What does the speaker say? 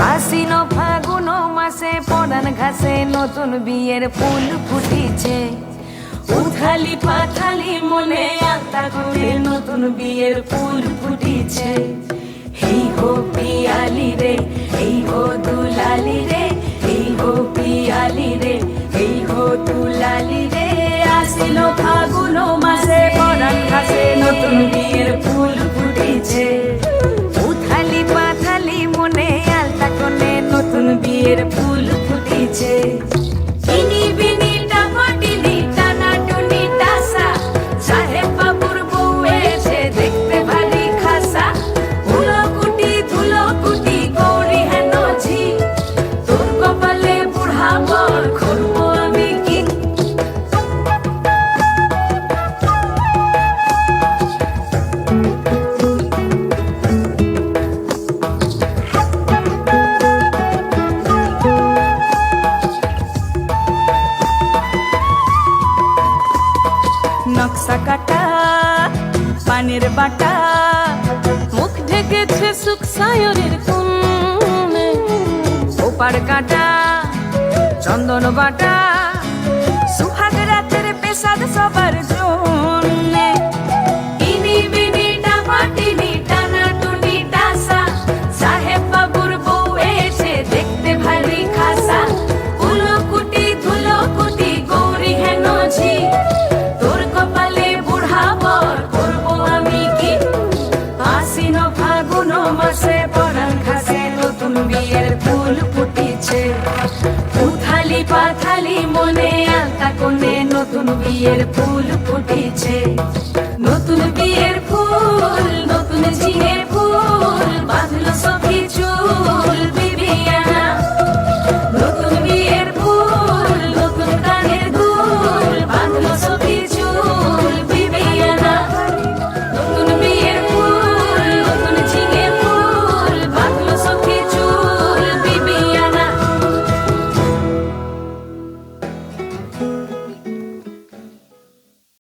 আশ্বিন ফাগুন মাসে পরান ঘাসে নতুন বিয়ের ফুল ফুটিছে। উথালি পাথালি মনে আত্মা করে নতুন বিয়ের ফুল ফুটিছে। এই হো পিয়ালি রে, এই হো দুলালি রে, এই হো পিয়ালি রে, এই হো দুলালি রে। আশ্বিন ফাগুন মাসে পরান ঘাসে নতুন বিয়ের ফুল ফুটিছে। উথালি পাথালি মনে আলতা কোণে নতুন বিয়ের ফুল ফুটিছে। ইনি বিনি টামাটিনি টানা টুনি টাসা, সাহেব বাবুর বউ এসে দেখতে ভারী খাসা। ধুলো কুটি গৌরী হেন ঝি, তোর কপালে বুড়া বর করবো আমি কি। নকশা কাটা পানের বাটা, মুখ ঢেকেছে সুখ সায়রের কোণে। ওপার কাটা চন্দন বাটা, সুহাগ রাতের পেশাদ সবার জন্যে। ইনি বিনি টামাটিনি টানা টুনি টাসা, সাহেব বাবুর বউ এসে দেখতে ভারী খাসা। ধুলো কুটি গৌরী হেন ঝি, তোর কপালে বুড়া বর করবো আমি কি। আশ্বিন ফাগুন মাসে পরান ঘাসে নতুন বিয়ের ফুল ফুটিছে। উথালি পাথালি মনে আলতা কোণে নতুন বিয়ের ফুল ফুটিছে।